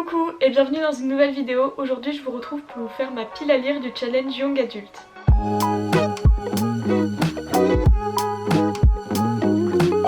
Coucou et bienvenue dans une nouvelle vidéo. Aujourd'hui je vous retrouve pour vous faire ma pile à lire du challenge Young Adult.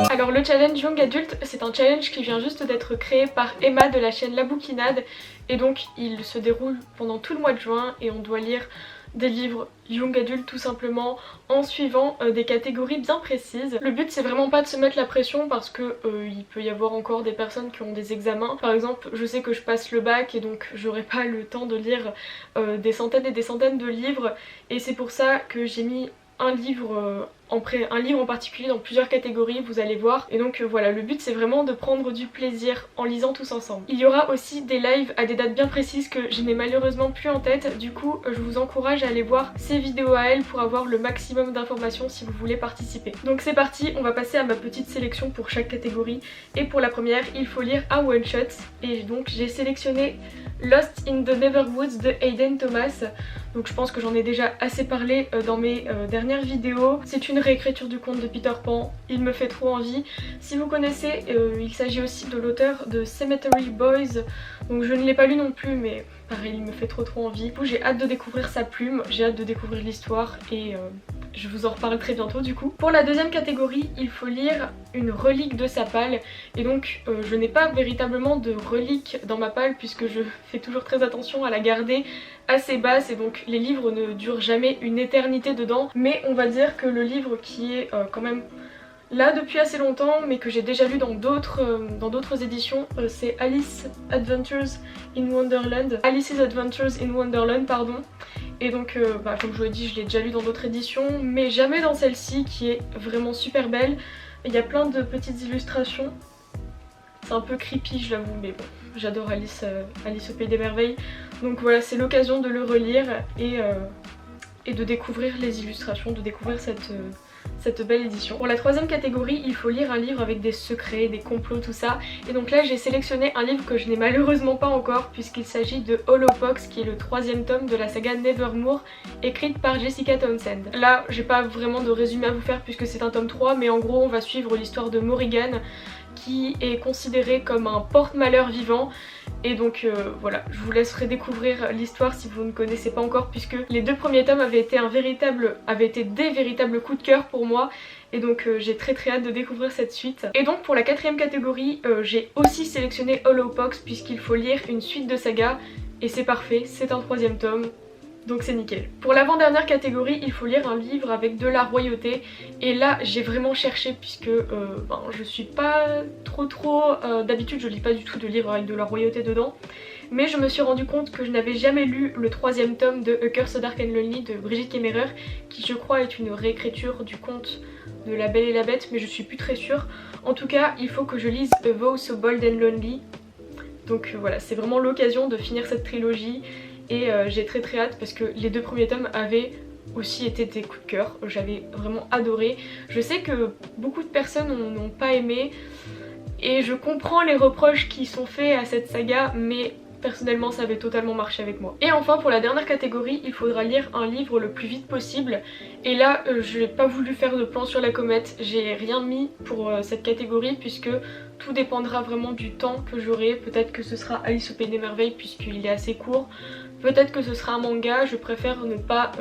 Alors le challenge Young Adult, c'est un challenge qui vient juste d'être créé par Emma de la chaîne La Bouquinade. Et donc il se déroule pendant tout le mois de juin et on doit lire des livres Young Adult tout simplement en suivant des catégories bien précises. Le but c'est vraiment pas de se mettre la pression parce que il peut y avoir encore des personnes qui ont des examens. Par exemple je sais que je passe le bac et donc j'aurai pas le temps de lire des centaines et des centaines de livres et c'est pour ça que j'ai mis un livre en particulier dans plusieurs catégories, vous allez voir. Et donc voilà, le but c'est vraiment de prendre du plaisir en lisant tous ensemble. Il y aura aussi des lives à des dates bien précises que je n'ai malheureusement plus en tête. Du coup je vous encourage à aller voir ces vidéos à elle pour avoir le maximum d'informations si vous voulez participer. Donc c'est parti, on va passer à ma petite sélection pour chaque catégorie. Et pour la première, il faut lire un one shot. Et donc j'ai sélectionné Lost in the Neverwoods de Hayden Thomas. Donc je pense que j'en ai déjà assez parlé dans mes dernières vidéos. C'est une réécriture du conte de Peter Pan, il me fait trop envie. Si vous connaissez, il s'agit aussi de l'auteur de Cemetery Boys. Donc je ne l'ai pas lu non plus mais pareil, il me fait trop envie. Du coup j'ai hâte de découvrir sa plume, j'ai hâte de découvrir l'histoire et je vous en reparle très bientôt du coup. Pour la deuxième catégorie, il faut lire une relique de sa palle. Et donc je n'ai pas véritablement de relique dans ma palle puisque je fais toujours très attention à la garder assez basse et donc les livres ne durent jamais une éternité dedans. Mais on va dire que le livre qui est quand même là depuis assez longtemps mais que j'ai déjà lu dans d'autres éditions, c'est Alice's Adventures in Wonderland. Alice's Adventures in Wonderland, pardon. Et donc comme je vous l'ai dit, je l'ai déjà lu dans d'autres éditions mais jamais dans celle-ci qui est vraiment super belle. Il y a plein de petites illustrations. C'est un peu creepy je l'avoue mais bon, j'adore Alice au Pays des Merveilles. Donc voilà, c'est l'occasion de le relire et de découvrir les illustrations, de découvrir cette belle édition. Pour la troisième catégorie, il faut lire un livre avec des secrets, des complots, tout ça. Et donc là j'ai sélectionné un livre que je n'ai malheureusement pas encore puisqu'il s'agit de Hollowpox qui est le troisième tome de la saga Nevermore écrite par Jessica Townsend. Là j'ai pas vraiment de résumé à vous faire puisque c'est un tome 3 mais en gros on va suivre l'histoire de Morrigan qui est considéré comme un porte-malheur vivant. Et donc voilà, je vous laisserai découvrir l'histoire si vous ne connaissez pas encore puisque les deux premiers tomes avaient été des véritables coups de cœur pour moi. Et donc j'ai très hâte de découvrir cette suite. Et donc pour la quatrième catégorie, j'ai aussi sélectionné Hollowpox puisqu'il faut lire une suite de saga. Et c'est parfait, c'est un troisième tome. Donc c'est nickel. Pour l'avant-dernière catégorie, il faut lire un livre avec de la royauté. Et là j'ai vraiment cherché puisque je suis pas trop d'habitude je lis pas du tout de livres avec de la royauté dedans. Mais je me suis rendu compte que je n'avais jamais lu le troisième tome de A Curse So Dark and Lonely de Brigitte Kemmerer, qui je crois est une réécriture du conte de La Belle et la Bête, mais je suis plus très sûre. En tout cas, il faut que je lise A Vow So Bold and Lonely. Donc voilà, c'est vraiment l'occasion de finir cette trilogie. Et j'ai très hâte parce que les deux premiers tomes avaient aussi été des coups de cœur, j'avais vraiment adoré. Je sais que beaucoup de personnes n'ont pas aimé et je comprends les reproches qui sont faits à cette saga mais personnellement ça avait totalement marché avec moi. Et enfin pour la dernière catégorie, il faudra lire un livre le plus vite possible. Et là je n'ai pas voulu faire de plan sur la comète, j'ai rien mis pour cette catégorie puisque tout dépendra vraiment du temps que j'aurai. Peut-être que ce sera Alice au Pays des Merveilles puisqu'il est assez court. Peut-être que ce sera un manga, je préfère ne pas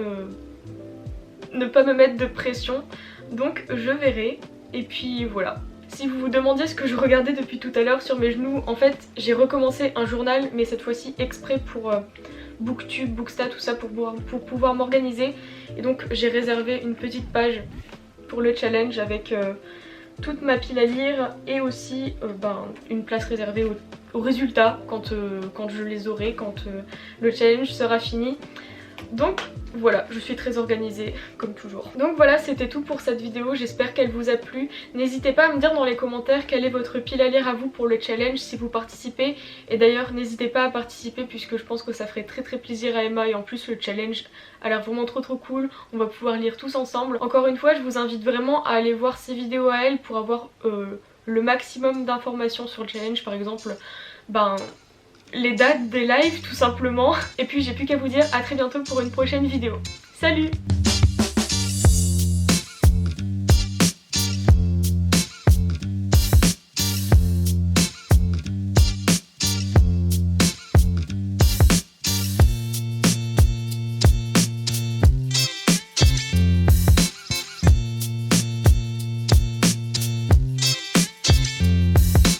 me mettre de pression. Donc je verrai. Et puis voilà. Si vous vous demandiez ce que je regardais depuis tout à l'heure sur mes genoux, en fait j'ai recommencé un journal mais cette fois-ci exprès pour Booktube, Booksta, tout ça pour pouvoir m'organiser. Et donc j'ai réservé une petite page pour le challenge avec toute ma pile à lire et aussi une place réservée aux résultats quand je les aurai, quand le challenge sera fini. Donc voilà, je suis très organisée comme toujours. Donc voilà, c'était tout pour cette vidéo, j'espère qu'elle vous a plu. N'hésitez pas à me dire dans les commentaires quelle est votre pile à lire à vous pour le challenge si vous participez. Et d'ailleurs n'hésitez pas à participer puisque je pense que ça ferait très plaisir à Emma et en plus le challenge a l'air vraiment trop cool. On va pouvoir lire tous ensemble. Encore une fois, je vous invite vraiment à aller voir ces vidéos à elle pour avoir le maximum d'informations sur le challenge. Par exemple, les dates des lives tout simplement. Et puis j'ai plus qu'à vous dire à très bientôt pour une prochaine vidéo. Salut!